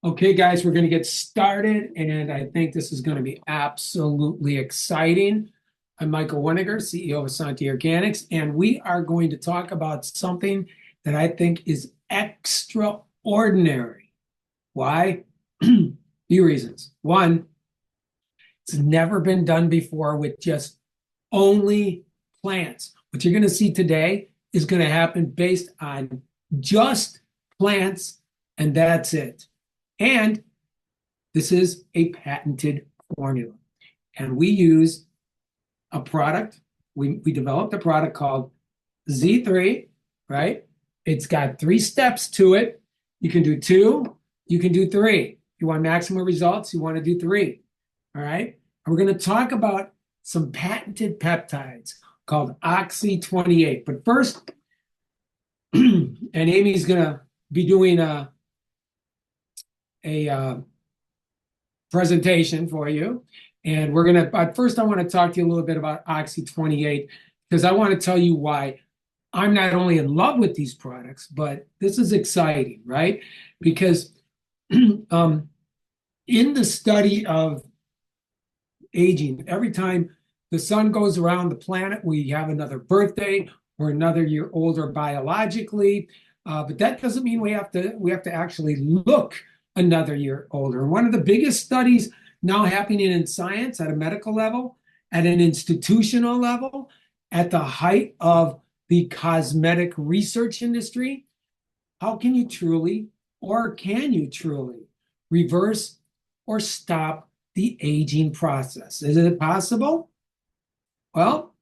Okay, guys, we're going to get started, and I think this is going to be absolutely exciting. I'm Michael Weniger, CEO of Asante Organics, and we are going to talk about something that I think is extraordinary. Why? Few reasons. One, it's never been done before with just only plants. What you're going to see today is going to happen based on just plants, and that's it. And this is a patented formula. And we use a product, we developed a product called Z3, right? It's got 3 steps to it. You can do 2, you can do 3. If you want maximum results, you want to do 3. All right. And we're going to talk about some patented peptides called Oxy-28. But first, and Amy's going to be doing a presentation for you. And we're going to, but first, I want to talk to you a little bit about Oxy-28 because I want to tell you why I'm not only in love with these products, but this is exciting, right? Because in the study of aging, every time the sun goes around the planet, we have another birthday or another year older biologically. But that doesn't mean we have to actually look another year older. And one of the biggest studies now happening in science at a medical level, at an institutional level, at the height of the cosmetic research industry, how can you truly, or can you truly, reverse or stop the aging process? Is it possible? Well,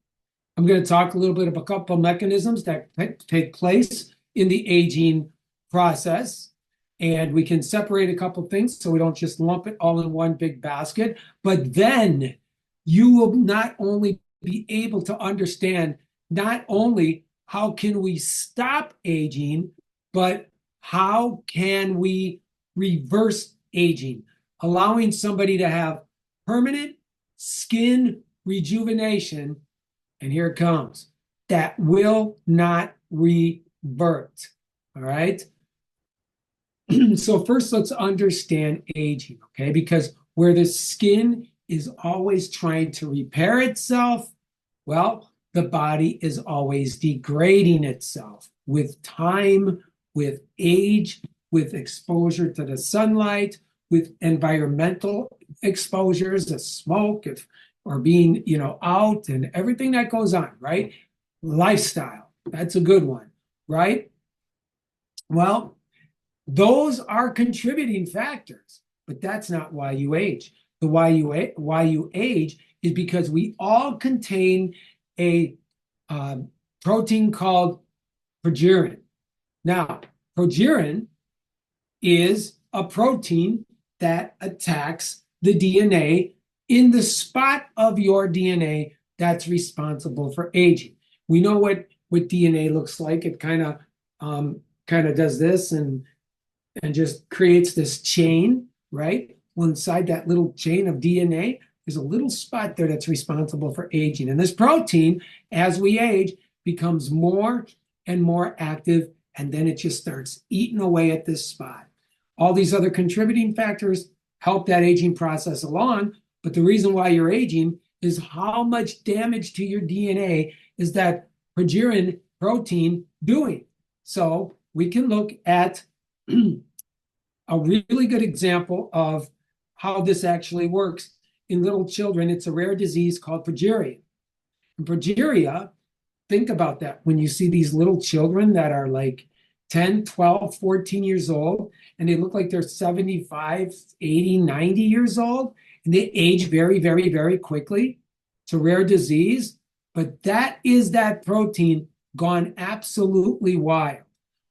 I'm going to talk a little bit about a couple of mechanisms that take place in the aging process. And we can separate a couple of things so we don't just lump it all in one big basket. But then you will not only be able to understand not only how can we stop aging, but how can we reverse aging, allowing somebody to have permanent skin rejuvenation. And here it comes. That will not revert. All right. So first, let's understand aging, okay? Because where the skin is always trying to repair itself, well, the body is always degrading itself with time, with age, with exposure to the sunlight, with environmental exposures, the smoke, or being, out and everything that goes on, right? Lifestyle, that's a good one, right? Well, those are contributing factors, but that's not why you age. Why you age is because we all contain a protein called progerin. Now, progerin is a protein that attacks the DNA in the spot of your DNA that's responsible for aging. We know what DNA looks like. It kind of does this and just creates this chain, right? Well, inside that little chain of DNA, there's a little spot there that's responsible for aging. And this protein, as we age, becomes more and more active, and then it just starts eating away at this spot. All these other contributing factors help that aging process along, but the reason why you're aging is how much damage to your DNA is that progerin protein doing. So we can look at a really good example of how this actually works in little children. It's a rare disease called progeria. And progeria, think about that. When you see these little children that are like 10, 12, 14 years old, and they look like they're 75, 80, 90 years old, and they age very, very, very quickly. It's a rare disease, but that is that protein gone absolutely wild.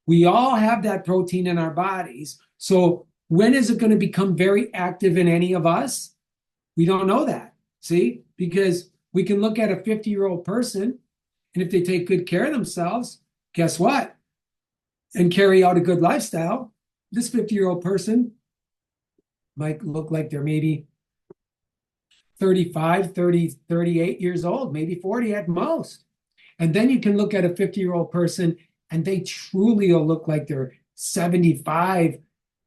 We all have that protein in our bodies. So when is it going to become very active in any of us? We don't know that, see? Because we can look at a 50-year-old person, and if they take good care of themselves, guess what? And carry out a good lifestyle, this 50-year-old person might look like they're maybe 35, 30, 38 years old, maybe 40 at most. And then you can look at a 50-year-old person, and they truly will look like they're 75,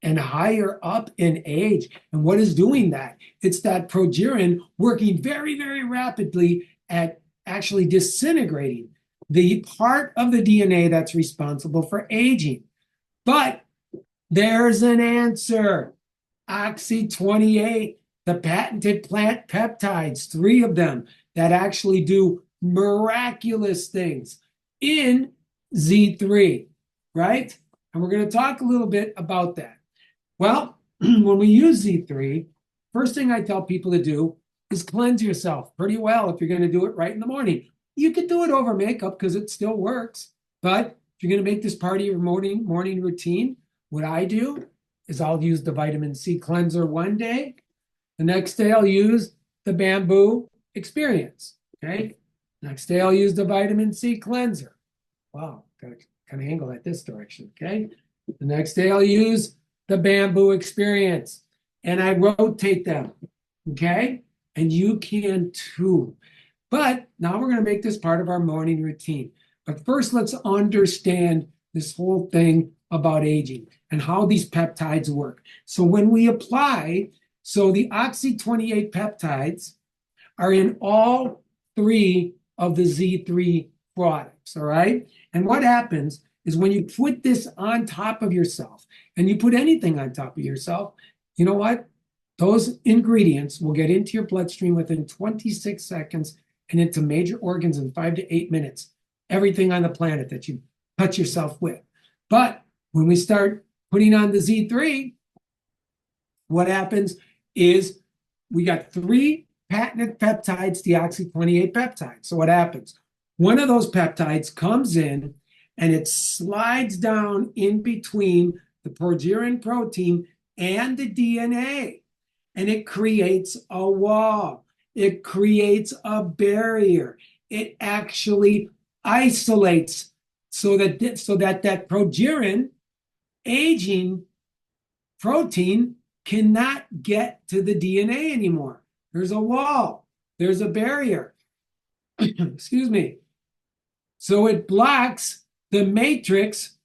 and higher up in age. And what is doing that? It's that progerin working very, very rapidly at actually disintegrating the part of the DNA that's responsible for aging. But there's an answer. Oxy-28, the patented plant peptides, 3 of them that actually do miraculous things in Z3, right? And we're going to talk a little bit about that. Well, when we use Z3, first thing I tell people to do is cleanse yourself pretty well if you're going to do it right in the morning. You can do it over makeup because it still works. But if you're going to make this part of your morning routine, what I do is I'll use the vitamin C cleanser one day. The next day I'll use the bamboo experience. Okay. Next day I'll use the vitamin C cleanser. Wow, gotta kind of angle that this direction. Okay. The next day I'll use the bamboo experience, and I rotate them. Okay. And you can too. But now we're going to make this part of our morning routine. But first, let's understand this whole thing about aging and how these peptides work. So when we apply, so the Oxy-28 peptides are in all 3 of the Z3 products, all right? And what happens is when you put this on top of yourself, and you put anything on top of yourself, you know what? Those ingredients will get into your bloodstream within 26 seconds and into major organs in 5 to 8 minutes. Everything on the planet that you touch yourself with. But when we start putting on the Z3, what happens is we got 3 patented peptides, the Oxy-28 peptides. So what happens? One of those peptides comes in and it slides down in between the progerin protein and the DNA. And it creates a wall. It creates a barrier. It actually isolates so that that progerin aging protein cannot get to the DNA anymore. There's a wall. There's a barrier. Excuse me. So it blocks the matrix.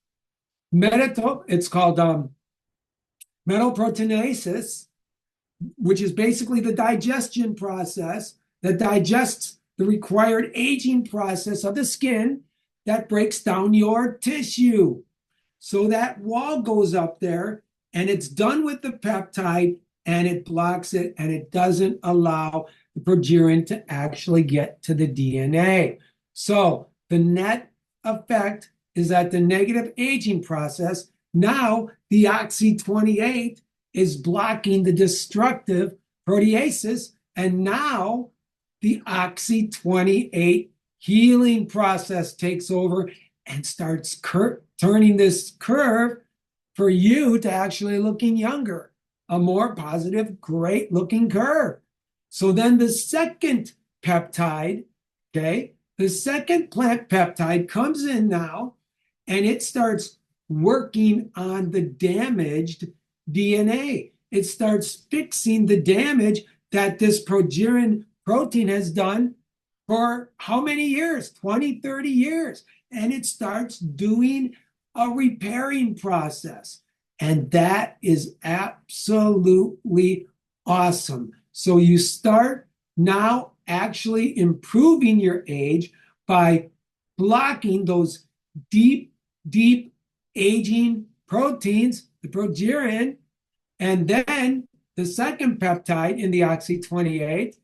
It's called metaproteinases, which is basically the digestion process that digests the required aging process of the skin that breaks down your tissue. So that wall goes up there and it's done with the peptide and it blocks it and it doesn't allow the progerin to actually get to the DNA. So the net effect is that the negative aging process, now the Oxy-28 is blocking the destructive proteases, and now the Oxy-28 healing process takes over and starts turning this curve for you to actually looking younger, a more positive, great looking curve. So then the second peptide, okay, the second plant peptide comes in now and it starts working on the damaged DNA. It starts fixing the damage that this progerin protein has done for how many years? 20, 30 years. And it starts doing a repairing process. And that is absolutely awesome. So you start now actually improving your age by blocking those deep, deep aging proteins, the progerin, and then the second peptide in the Oxy-28.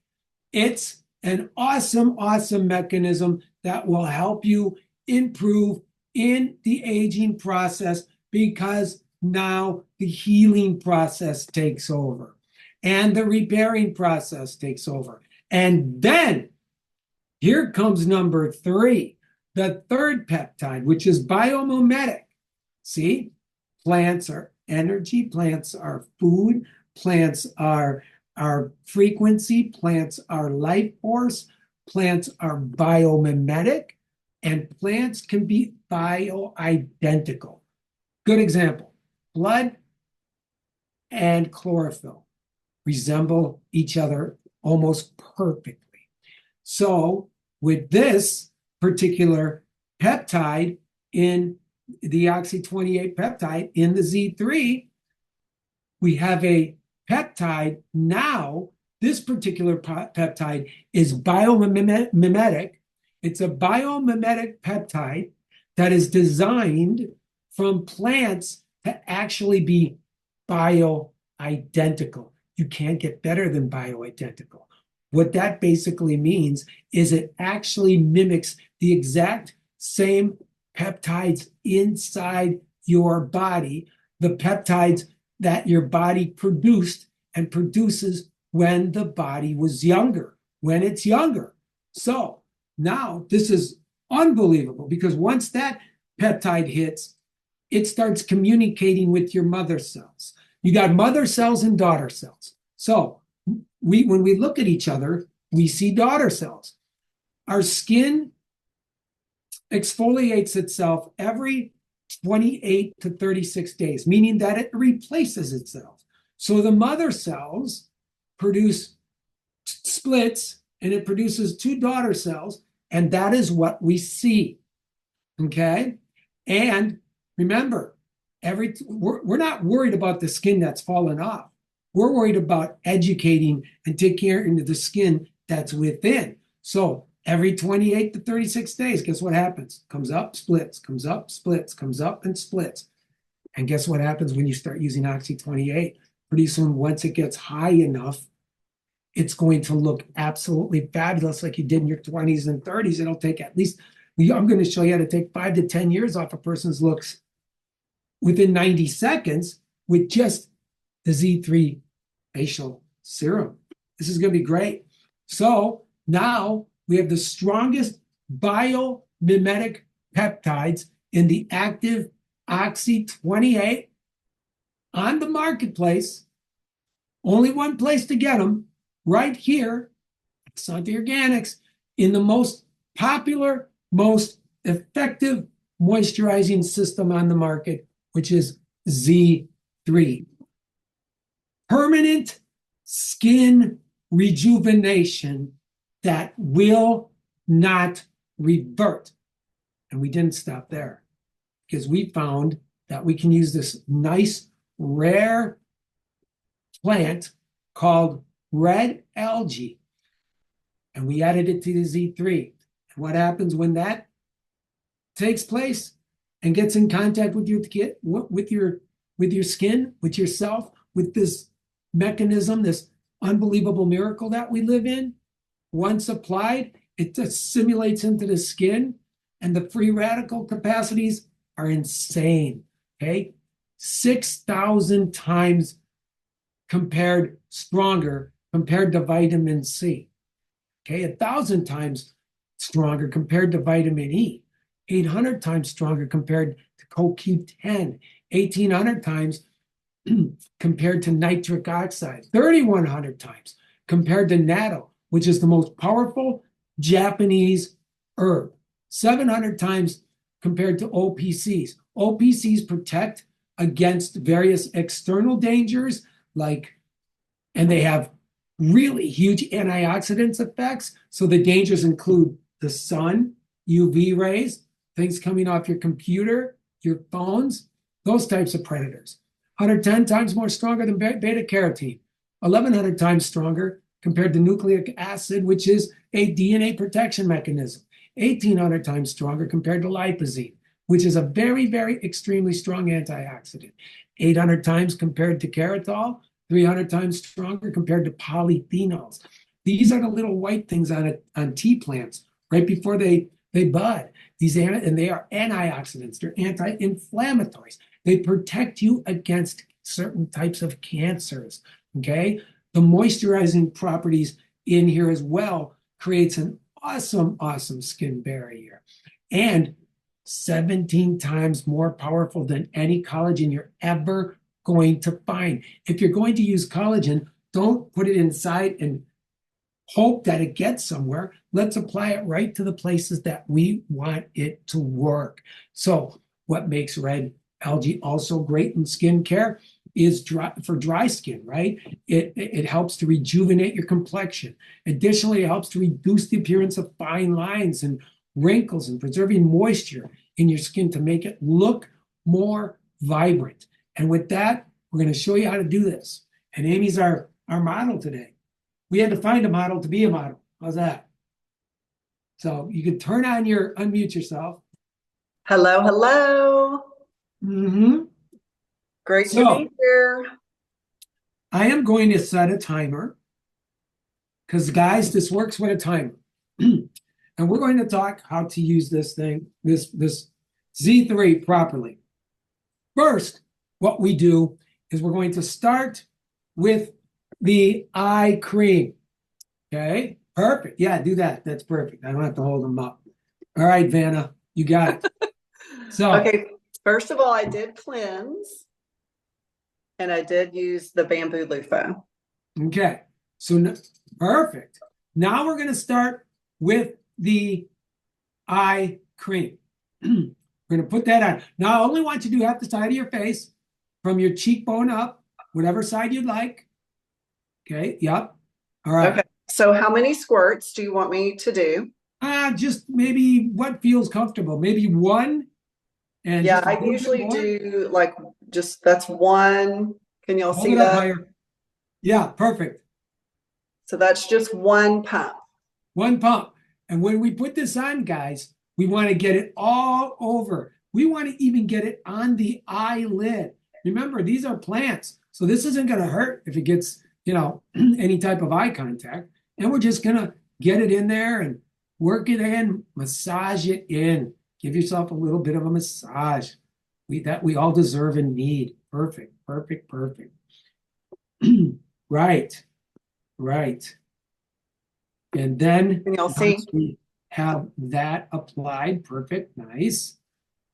It's an awesome, awesome mechanism that will help you improve in the aging process because now the healing process takes over and the repairing process takes over. And then here comes number 3, the third peptide, which is biomimetic. See, plants are energy, plants are food, plants are frequency, plants are life force, plants are biomimetic, and plants can be bioidentical. Good example, blood and chlorophyll resemble each other almost perfectly. So with this particular peptide in the Oxy-28 peptide in the Z3, we have a peptide now. This particular peptide is biomimetic. It's a biomimetic peptide that is designed from plants to actually be bioidentical. You can't get better than bioidentical. What that basically means is it actually mimics the exact same peptides inside your body, the peptides that your body produced and produces when the body was younger, when it's younger. So now this is unbelievable, because once that peptide hits, it starts communicating with your mother cells. You got mother cells and daughter cells. So when we look at each other, we see daughter cells. Our skin exfoliates itself every 28 to 36 days, meaning that it replaces itself. So the mother cells produce splits, and it produces two daughter cells, and that is what we see. Okay? And remember, we're not worried about the skin that's fallen off. We're worried about educating and taking care of the skin that's within. So every 28 to 36 days, guess what happens? Comes up, splits, comes up, splits, comes up, and splits. And guess what happens when you start using Oxy 28? Pretty soon, once it gets high enough, it's going to look absolutely fabulous like you did in your 20s and 30s. It'll take at least, I'm going to show you how to take 5 to 10 years off a person's looks within 90 seconds with just the Z3 facial serum. This is going to be great. So now we have the strongest biomimetic peptides in the active Oxy 28 on the marketplace. Only one place to get them, right here, Santi Organics, in the most popular, most effective moisturizing system on the market, which is Z3. Permanent skin rejuvenation that will not revert. And we didn't stop there, because we found that we can use this nice, rare plant called red algae, and we added it to the Z3. And what happens when that takes place and gets in contact with your skin, with yourself, with this mechanism, this unbelievable miracle that we live in? Once applied, it assimilates into the skin, and the free radical capacities are insane. Okay, 6,000 times stronger compared to vitamin C. Okay, 1,000 times stronger compared to vitamin E. 800 times stronger compared to CoQ10. 1,800 times compared to nitric oxide. 3,100 times compared to natto, which is the most powerful Japanese herb. 700 times compared to OPCs. OPCs protect against various external dangers, and they have really huge antioxidants effects. So the dangers include the sun, UV rays, things coming off your computer, your phones, those types of predators. 110 times more stronger than beta carotene. 1,100 times stronger compared to nucleic acid, which is a DNA protection mechanism. 1,800 times stronger compared to lipozine, which is a very, very extremely strong antioxidant. 800 times compared to carotol. 300 times stronger compared to polyphenols. These are the little white things on tea plants right before they bud. And they are antioxidants. They're anti-inflammatories. They protect you against certain types of cancers. Okay, the moisturizing properties in here as well creates an awesome, awesome skin barrier, and 17 times more powerful than any collagen you're ever going to find. If you're going to use collagen, don't put it inside and hope that it gets somewhere. Let's apply it right to the places that we want it to work. So what makes red algae also great in skincare is for dry skin, right? It helps to rejuvenate your complexion. Additionally, it helps to reduce the appearance of fine lines and wrinkles, and preserving moisture in your skin to make it look more vibrant. And with that, We're going to show you how to do this. And Amy's our model today. We had to find a model to be a model. How's that? So you can unmute yourself. Hello, hello. Mm-hmm. Great to be here. I am going to set a timer because, guys, this works with a timer. And we're going to talk how to use this thing, this Z3 properly. First, what we do is we're going to start with the eye cream. Okay, perfect. Yeah, do that. That's perfect. I don't have to hold them up. All right, Vanna, you got it. So, okay, first of all, I did cleanse and I did use the bamboo loofah. Okay, so perfect. Now we're going to start with the eye cream. We're going to put that on. Now, I only want you to do half the side of your face from your cheekbone up, whatever side you'd like. Okay, yep. All right. Okay, so how many squirts do you want me to do? Just maybe what feels comfortable. Maybe one. And yeah, just I usually do like that's one. Can y'all see that? Higher. Yeah, perfect. So that's just one pump. One pump. And when we put this on, guys, we want to get it all over. We want to even get it on the eyelid. Remember, these are plants. So this isn't going to hurt if it gets, any type of eye contact. And we're just going to get it in there and work it in, massage it in. Give yourself a little bit of a massage. We all deserve and need. Perfect, perfect, perfect. Right. And then Can y'all see? we have that applied. Perfect. Nice.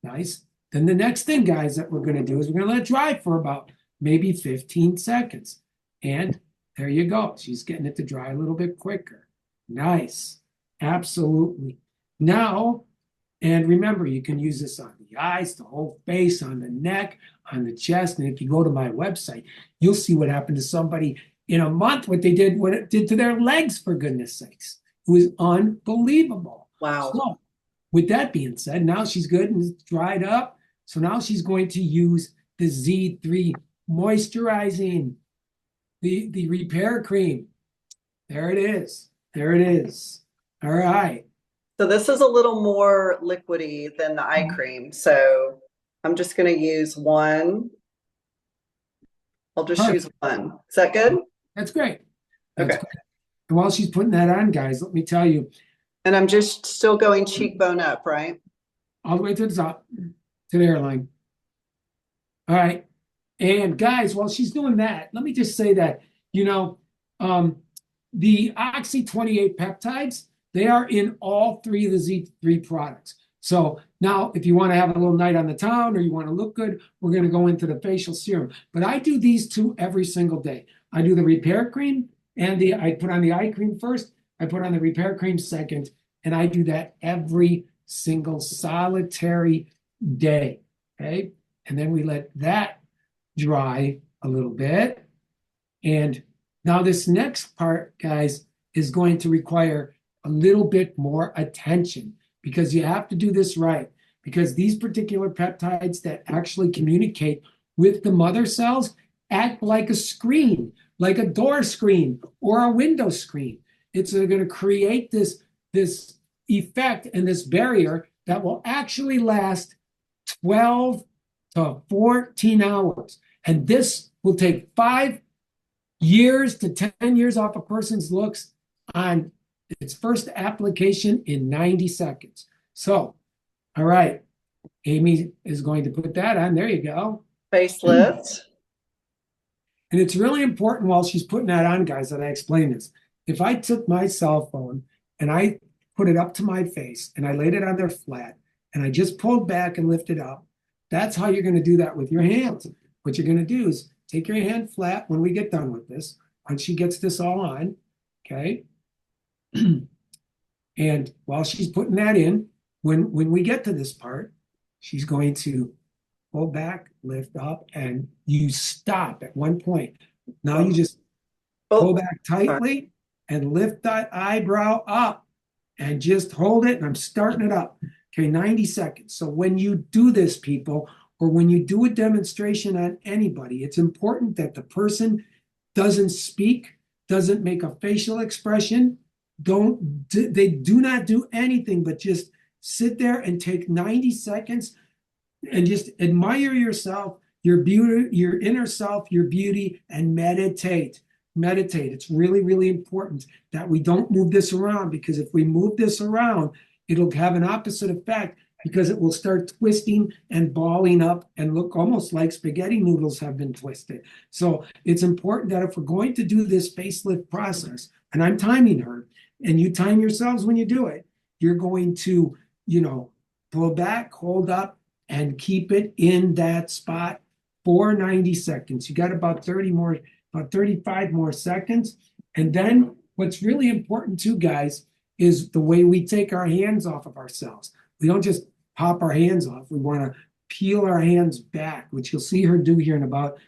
Then the next thing, guys, that we're going to do is we're going to let it dry for about maybe 15 seconds. And there you go. She's getting it to dry a little bit quicker. Nice. Absolutely. Now, and remember, you can use this on the eyes, the whole face, on the neck, on the chest. And if you go to my website, you'll see what happened to somebody in a month, what it did to their legs, for goodness sakes. It was unbelievable. Wow. So, with that being said, now she's good and it's dried up. So now she's going to use the Z3 moisturizing, the repair cream. There it is. All right. So this is a little more liquidy than the eye cream. So I'm just going to use one. I'll just use one. Is that good? That's great. Okay. And while she's putting that on, guys, let me tell you. And I'm just still going cheekbone up, right? All the way to the top, to the hairline. All right. And guys, while she's doing that, let me just say that, the Oxy 28 peptides, they are in all three of the Z3 products. So now if you want to have a little night on the town or you want to look good, we're going to go into the facial serum. But I do these two every single day. I do the repair cream and I put on the eye cream first. I put on the repair cream second. And I do that every single solitary day. Okay. And then we let that dry a little bit. And now this next part, guys, is going to require a little bit more attention because you have to do this right. Because these particular peptides that actually communicate with the mother cells act like a screen, like a door screen or a window screen. It's going to create this effect and this barrier that will actually last 12 to 14 hours. And this will take 5 years to 10 years off a person's looks on its first application in 90 seconds. So, all right, Amy is going to put that on. There you go. Facelift. And it's really important while she's putting that on, guys, that I explain this. If I took my cell phone and I put it up to my face and I laid it on there flat and I just pulled back and lifted up, that's how you're going to do that with your hands. What you're going to do is take your hand flat when we get done with this, once she gets this all on, okay? And while she's putting that in, when we get to this part, she's going to pull back, lift up, and you stop at one point. Now you just pull back tightly and lift that eyebrow up and just hold it. And I'm starting it up. Okay, 90 seconds. So when you do this, people, or when you do a demonstration on anybody, it's important that the person doesn't speak, doesn't make a facial expression, they do not do anything but just sit there and take 90 seconds and just admire yourself, your beauty, your inner self, your beauty, and meditate. Meditate. It's really, really important that we don't move this around, because if we move this around, it'll have an opposite effect, because it will start twisting and balling up and look almost like spaghetti noodles have been twisted. So it's important that if we're going to do this facelift process, and I'm timing her, and you time yourselves when you do it, you're going to, pull back, hold up, and keep it in that spot for 90 seconds. You got about 35 more seconds. And then what's really important too, guys, is the way we take our hands off of ourselves. We don't just pop our hands off. We want to peel our hands back, which you'll see her do here in about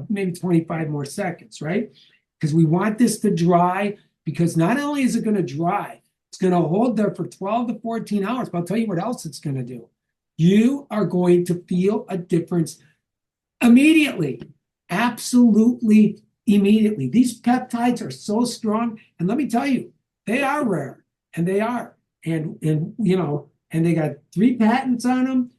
maybe 25 more seconds, right? Because we want this to dry, because not only is it going to dry, it's going to hold there for 12 to 14 hours. But I'll tell you what else it's going to do. You are going to feel a difference immediately. Absolutely immediately. These peptides are so strong. And let me tell you, they are rare. And they are. And they got 3 patents on them.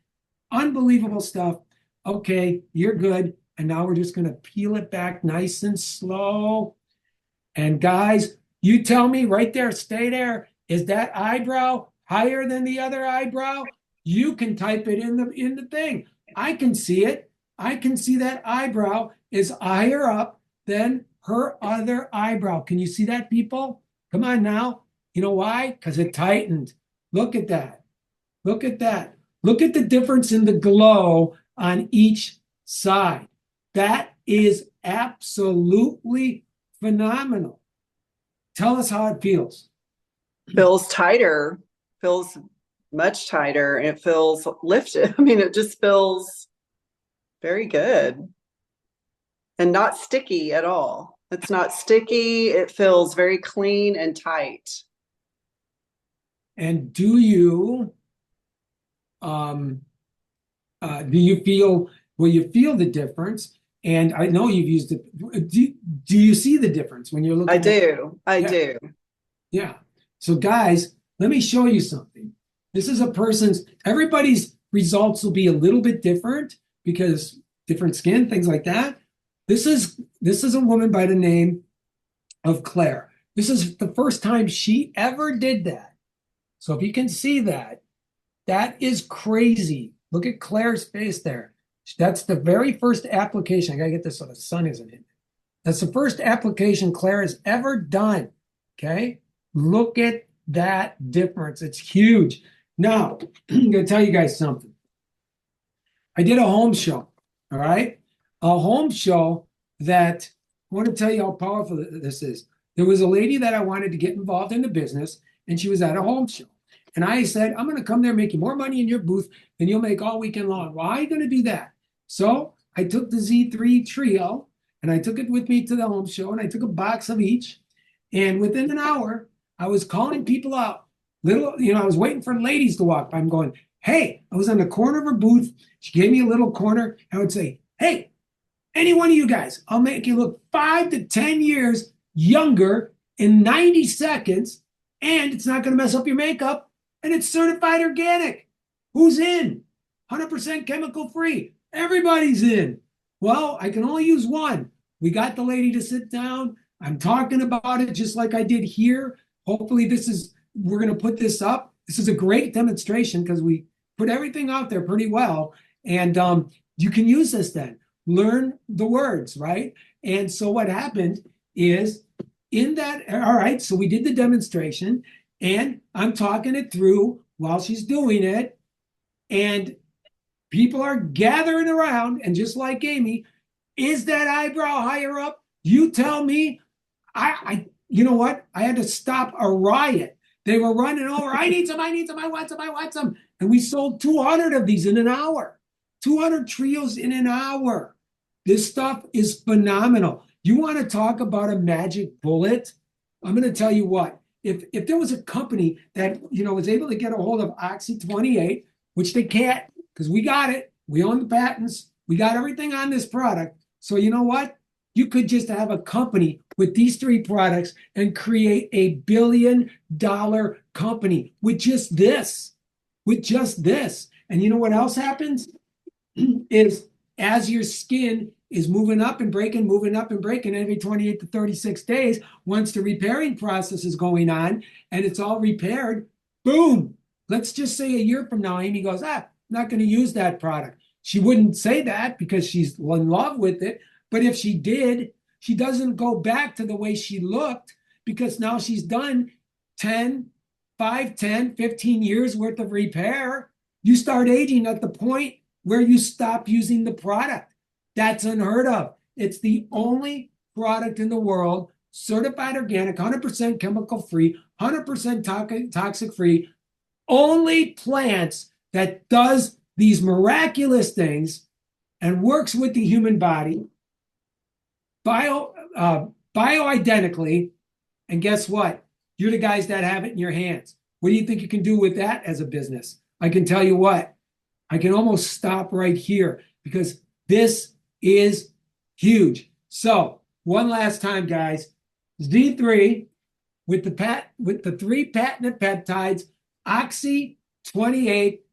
Unbelievable stuff. Okay, you're good. And now we're just going to peel it back nice and slow. And guys, you tell me right there, stay there. Is that eyebrow higher than the other eyebrow? You can type it in the thing. I can see it. I can see that eyebrow is higher up than her other eyebrow. Can you see that, people? Come on now. You know why? Because it tightened. Look at that. Look at that. Look at the difference in the glow on each side. That is absolutely phenomenal. Tell us how it feels. Feels tighter, feels much tighter, and it feels lifted. I mean, it just feels very good and not sticky at all. It's not sticky. It feels very clean and tight. And do you feel, well, you feel the difference? And I know you've used it. Do you see the difference when you're looking? I do. I do. Yeah. So guys, let me show you something. This is everybody's results will be a little bit different, because different skin, things like that. This is a woman by the name of Claire. This is the first time she ever did that. So if you can see that, that is crazy. Look at Claire's face there. That's the very first application. I gotta get this so the sun isn't in it. That's the first application Claire has ever done. Okay? Look at that difference. It's huge. Now, I'm gonna tell you guys something. I did a home show, all right? A home show that I want to tell you how powerful this is. There was a lady that I wanted to get involved in the business, and she was at a home show. And I said, I'm going to come there, make you more money in your booth than you'll make all weekend long. Why are you going to do that? So I took the Z3 Trio, and I took it with me to the home show, and I took a box of each. And within an hour, I was calling people out. I was waiting for ladies to walk by. I'm going, hey, I was on the corner of her booth. She gave me a little corner. I would say, hey, any one of you guys, I'll make you look 5 to 10 years younger in 90 seconds, and it's not going to mess up your makeup, and it's certified organic. Who's in? 100% chemical free. Everybody's in. Well, I can only use one. We got the lady to sit down. I'm talking about it just like I did here. Hopefully we're going to put this up. This is a great demonstration because we put everything out there pretty well. And you can use this then. Learn the words, right? And so what happened is all right, so we did the demonstration, and I'm talking it through while she's doing it, and people are gathering around, and just like Amy, is that eyebrow higher up? You tell me. You know what? I had to stop a riot. They were running over. I need some, I want some. And we sold 200 of these in an hour. 200 trios in an hour. This stuff is phenomenal. You want to talk about a magic bullet? I'm going to tell you what. If there was a company that was able to get a hold of Oxy 28, which they can't because we got it, We own the patents. We got everything on this product. So you know what? You could just have a company with these three products and create a $1 billion company with just this, with just this. And you know what else happens? Is as your skin is moving up and breaking, moving up and breaking every 28 to 36 days, once the repairing process is going on and it's all repaired, boom. Let's just say a year from now, Amy goes, I'm not going to use that product. She wouldn't say that because she's in love with it. But if she did, she doesn't go back to the way she looked because now she's done 10, 5, 10, 15 years worth of repair. You start aging at the point where you stop using the product. That's unheard of. It's the only product in the world, certified organic, 100% chemical free, 100% toxic free, only plants that does these miraculous things and works with the human body bioidentically. And guess what? You're the guys that have it in your hands. What do you think you can do with that as a business? I can tell you what, I can almost stop right here because this is huge. So one last time, guys, Z3 with the three patented peptides, Oxy 28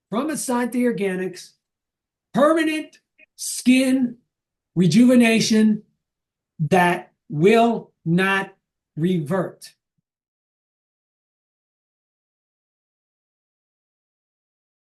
from Asante Organics, permanent skin rejuvenation that will not revert.